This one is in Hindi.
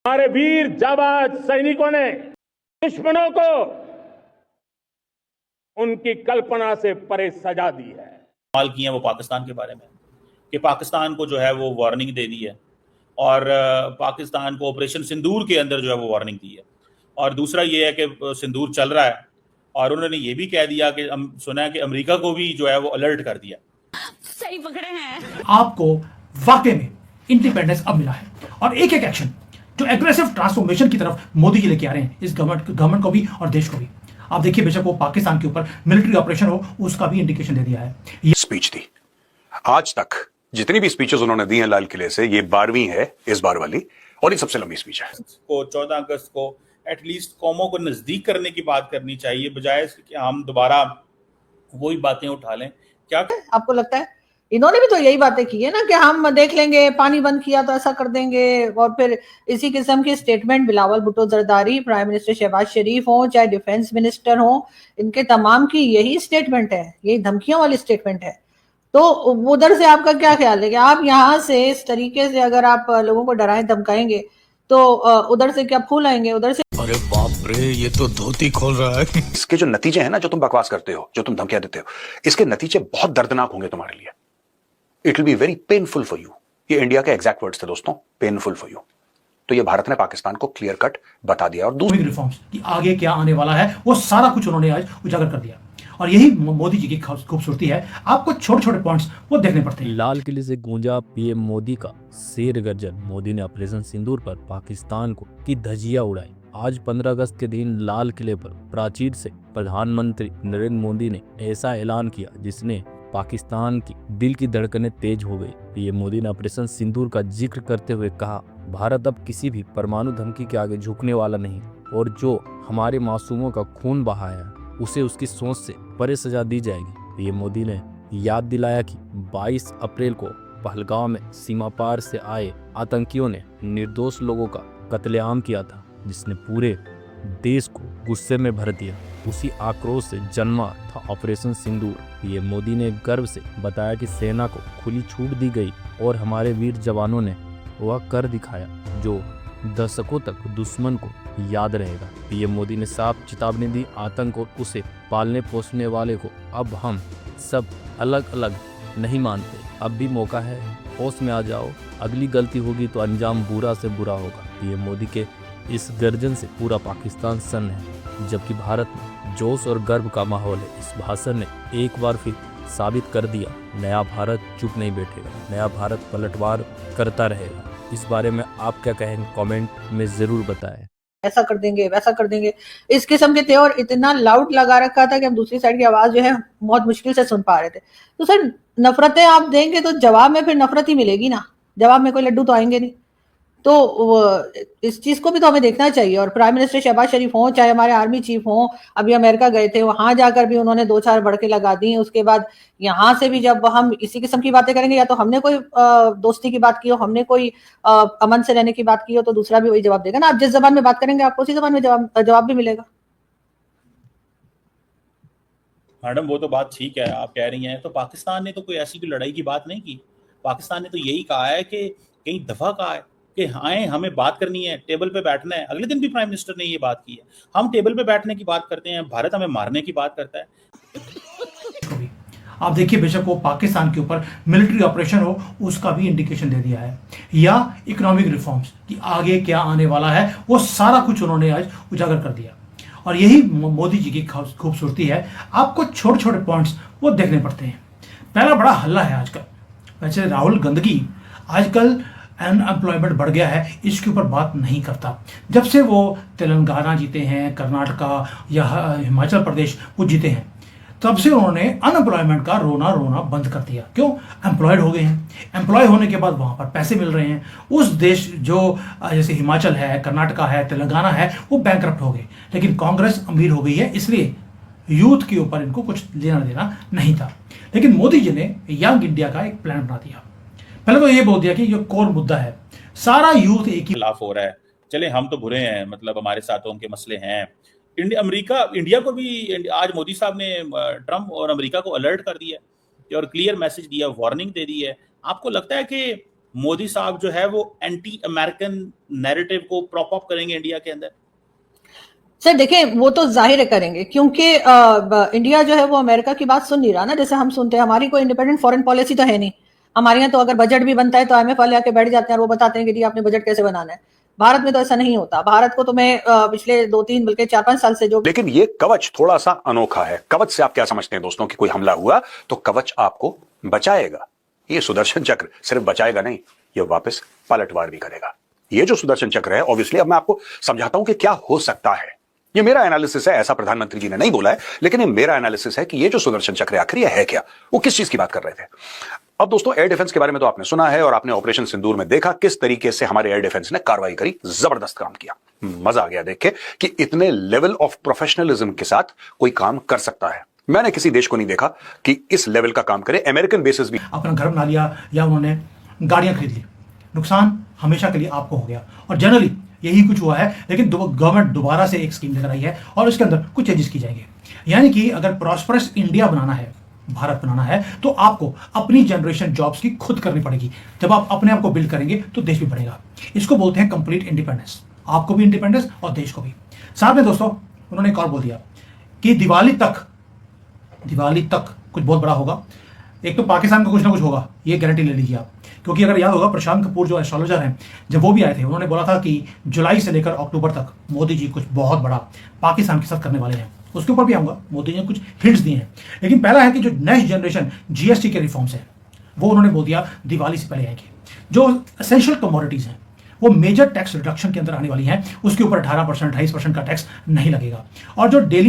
हमारे वीर जाबाज सैनिकों ने दुश्मनों को उनकी कल्पना से परे सजा दी है। सवाल किए हैं वो पाकिस्तान के बारे में कि पाकिस्तान को जो है वो वार्निंग दे दी है और पाकिस्तान को ऑपरेशन सिंदूर के अंदर जो है वो वार्निंग दी है। और दूसरा ये है कि सिंदूर चल रहा है और उन्होंने ये भी कह दिया कि सुना है कि अमेरिका को भी जो है वो अलर्ट कर दिया। सही पकड़े हैं आपको वाकई में इंडिपेंडेंस अब मिला है और एक एक एक्शन जो एग्रेसिव ट्रांसफॉर्मेशन की तरफ मोदी जी लेके आ रहे हैं इस गवर्नमेंट को भी और देश को भी। आप देखिए बेशक वो पाकिस्तान के ऊपर मिलिट्री ऑपरेशन हो उसका भी इंडिकेशन दे दिया है। स्पीच दी आज तक जितनी भी स्पीचेस उन्होंने दी हैं लाल किले से, ये 12वीं है इस बार वाली और ये सबसे लंबी स्पीच है। को 14 अगस्त को एटलीस्ट कौमों को नजदीक करने की बात करनी चाहिए बजाय कि हम दोबारा वही बातें उठा लें। क्या आपको लगता है इन्होंने भी तो यही बातें की है ना कि हम देख लेंगे, पानी बंद किया तो ऐसा कर देंगे, और फिर इसी किस्म की statement Bilawal Bhutto Zardari, prime minister Shahbaz Sharif हो, चाहे डिफेंस मिनिस्टर हो, इनके तमाम की यही स्टेटमेंट है, यही धमकियों वाली स्टेटमेंट है। तो उधर से आपका क्या ख्याल है कि आप यहाँ से इस तरीके से अगर आप लोगों को डराएं धमकाएंगे तो उधर से क्या फूल आएंगे उधर से? अरे बाप रे, ये तो धोती खोल रहा है। इसके जो नतीजे हैं ना, जो तुम बकवास करते हो, जो तुम धमकियां देते हो, इसके नतीजे बहुत दर्दनाक होंगे तुम्हारे लिए। It will be very painful for you. ये इंडिया के एग्जैक्ट वर्ड्स थे दोस्तों, पेनफुल फॉर यू। तो ये भारत ने पाकिस्तान को क्लियर कट बता दिया। और दूसरी रिफॉर्म्स कि आगे क्या आने वाला है वो सारा कुछ उन्होंने आज उजागर कर दिया और यही मोदी जी की खूबसूरती है। आपको छोटे छोटे पॉइंट्स वो देखने पड़ते हैं। लाल किले से गूंजा पीएम मोदी का शेर गर्जन। मोदी ने ऑपरेशन सिंदूर पर पाकिस्तान को की धज्जियां उड़ाई। आज 15 अगस्त के दिन लाल किले पर प्राचीर से प्रधानमंत्री नरेंद्र मोदी ने ऐसा ऐलान किया जिसने पाकिस्तान की दिल की धड़कनें तेज हो गई। पीएम मोदी ने ऑपरेशन सिंदूर का जिक्र करते हुए कहा, भारत अब किसी भी परमाणु धमकी के आगे झुकने वाला नहीं और जो हमारे मासूमों का खून बहाया उसे उसकी सोच से परे सजा दी जाएगी। पीएम मोदी ने याद दिलाया कि 22 अप्रैल को पहलगाम में सीमा पार से आए आतंकियों ने निर्दोष लोगों का कत्लेआम किया था जिसने पूरे देश को गुस्से में भर दिया। उसी आक्रोश से जन्मा था ऑपरेशन सिंदूर। पीएम मोदी ने गर्व से बताया कि सेना को खुली छूट दी गई और हमारे वीर जवानों ने वह कर दिखाया जो दशकों तक दुश्मन को याद रहेगा। पीएम मोदी ने साफ चेतावनी दी, आतंक और उसे पालने पोसने वाले को अब हम सब अलग अलग नहीं मानते। अब भी मौका है, होश में आ जाओ, अगली गलती होगी तो अंजाम बुरा से बुरा होगा। पीएम मोदी के इस गर्जन से पूरा पाकिस्तान सन्न है, जबकि भारत में जोश और गर्व का माहौल है। इस भाषण ने एक बार फिर साबित कर दिया, नया भारत चुप नहीं बैठेगा, नया भारत पलटवार करता रहेगा। इस बारे में आप क्या कहेंगे, कमेंट में जरूर बताएं। ऐसा कर देंगे, वैसा कर देंगे, इस किस्म के थे और इतना लाउड लगा रखा था कि हम दूसरी साइड की आवाज जो है बहुत मुश्किल से सुन पा रहे थे। तो सर नफरतें आप देंगे तो जवाब में फिर नफरत ही मिलेगी ना, जवाब में कोई लड्डू तो आएंगे नहीं। तो इस चीज को भी तो हमें देखना चाहिए। और प्राइम मिनिस्टर शहबाज शरीफ हो, चाहे हमारे आर्मी चीफ हो, अभी अमेरिका गए थे, वहां जाकर भी उन्होंने 2-4 भड़के लगा दी। उसके बाद यहाँ से भी जब हम इसी किस्म की बातें करेंगे, या तो हमने कोई दोस्ती की बात की हो, हमने कोई अमन से रहने की बात की हो, तो दूसरा भी वही जवाब देगा ना। आप जिस जबान में बात करेंगे आपको उसी जबान में जवाब भी मिलेगा। मैडम वो तो बात ठीक है, आप कह रही हैं। तो पाकिस्तान ने तो कोई ऐसी कोई लड़ाई की बात नहीं की। पाकिस्तान ने तो यही कहा है कि कई दफा कहा है कि आए हमें बात करनी है, टेबल पे बैठना है। अगले दिन भी प्राइम मिनिस्टर ने ये बात की है, हम टेबल पे बैठने की बात करते हैं, भारत हमें मारने की बात करता है। आप देखिए बेशक वो पाकिस्तान के ऊपर मिलिट्री ऑपरेशन हो उसका भी इंडिकेशन दे दिया है, या इकोनॉमिक रिफॉर्म्स कि आगे क्या आने वाला है वो सारा कुछ उन्होंने आज उजागर कर दिया। और यही मोदी जी की खूबसूरती है। आपको छोटे छोटे पॉइंट्स वो देखने पड़ते हैं। पहला बड़ा हल्ला है आजकल, वैसे राहुल गांधी आजकल अनएम्प्लॉयमेंट बढ़ गया है, इसके ऊपर बात नहीं करता। जब से वो तेलंगाना जीते हैं, कर्नाटका या हिमाचल प्रदेश वो जीते हैं, तब से उन्होंने अनएम्प्लॉयमेंट का रोना बंद कर दिया। क्यों? एम्प्लॉयड हो गए हैं। एम्प्लॉय होने के बाद वहां पर पैसे मिल रहे हैं। उस देश जो जैसे हिमाचल है, कर्नाटका है, तेलंगाना है, वो बैंकरप्ट हो गए, लेकिन कांग्रेस अमीर हो गई है, इसलिए यूथ के ऊपर इनको कुछ लेना देना नहीं था। लेकिन मोदी जी ने यंग इंडिया का एक प्लान बना दिया। पहले तो ये बोल दिया कि ये कोर मुद्दा है, सारा यूथ एक ही खिलाफ हो रहा है। चले हम तो बुरे हैं, मतलब हमारे साथ उनके मसले हैं। इंडिया को भी आज मोदी साहब ने ट्रम्प और अमेरिका को अलर्ट कर दिया और क्लियर मैसेज दिया, वार्निंग दे दी है। आपको लगता है कि मोदी साहब जो है वो एंटी अमेरिकन नैरेटिव को प्रॉप अप करेंगे इंडिया के अंदर? सर देखिए, वो तो जाहिर है करेंगे, क्योंकि इंडिया जो है वो अमेरिका की बात सुन नहीं रहा ना, जैसे हम सुनते हैं। हमारी कोई इंडिपेंडेंट फॉरेन पॉलिसी तो है नहीं। हमारे यहाँ तो अगर बजट भी बनता है तो IMF वाले आके बैठ जाते हैं और वो बताते हैं कि जी आपने बजट कैसे बनाना है। भारत में तो ऐसा नहीं होता। भारत को तो मैं पिछले 2-3 बल्कि 4-5 साल से जो लेकिन ये कवच थोड़ा सा अनोखा है। कवच से आप क्या समझते हैं दोस्तों? कि कोई हमला हुआ तो कवच आपको बचाएगा। ये सुदर्शन चक्र सिर्फ बचाएगा नहीं, ये वापस पलटवार भी करेगा। ये जो सुदर्शन चक्र है, ऑब्वियसली अब मैं आपको समझाता हूं कि क्या हो सकता है। ये मेरा एनालिसिस है, ऐसा प्रधानमंत्री जी ने नहीं बोला है, लेकिन ये मेरा एनालिसिस है कि ये जो सुदर्शन चक्र आखिर ये है क्या, वो किस चीज की बात कर रहे थे। अब दोस्तों, एयर डिफेंस के बारे में तो आपने सुना है और आपने ऑपरेशन सिंदूर में देखा किस तरीके से हमारे एयर डिफेंस ने कार्रवाई करी, जबरदस्त काम किया। मजा आ गया देख के कि इतने लेवल ऑफ प्रोफेशनलिज्म के साथ कोई काम कर सकता है। मैंने किसी देश को नहीं देखा कि इस लेवल का काम करे। अमेरिकन बेसिस भी अपना घर बना लिया या उन्होंने गाड़ियां खरीद ली, नुकसान हमेशा के लिए आपको हो गया। और जनरली यही कुछ हुआ है। लेकिन गवर्नमेंट दोबारा से एक स्कीम लेकर आई है और उसके अंदर कुछ चेंजेस की जाएंगे। यानी कि अगर प्रॉस्परस इंडिया बनाना है, भारत बनाना है, तो आपको अपनी जनरेशन जॉब्स की खुद करनी पड़ेगी। जब आप अपने आप को बिल्ड करेंगे तो देश भी बढ़ेगा। इसको बोलते हैं कंप्लीट इंडिपेंडेंस। आपको भी इंडिपेंडेंस और देश को भी। साथ में दोस्तों उन्होंने एक और बोल दिया कि दिवाली तक कुछ बहुत बड़ा होगा। एक तो पाकिस्तान का कुछ ना कुछ होगा, ये गारंटी ले लीजिए आप। क्योंकि अगर याद होगा, प्रशांत कपूर जो एस्ट्रोलॉजर हैं, जब वो भी आए थे, उन्होंने बोला था कि जुलाई से लेकर अक्टूबर तक मोदी जी कुछ बहुत बड़ा पाकिस्तान के साथ करने वाले हैं। उसके ऊपर भी आऊंगा। मोदी जी ने कुछ हिंट्स दिए हैं। लेकिन पहला है कि जो नेक्स्ट जनरेशन GST के रिफॉर्म्स हैं, वो उन्होंने बोल दिया दिवाली से पहले आएंगे। जो एसेंशियल कमोडिटीज हैं वो मेजर टैक्स रिडक्शन के अंदर आने वाली हैं। उसके ऊपर 18%, 28% का टैक्स नहीं लगेगा। और जो डेली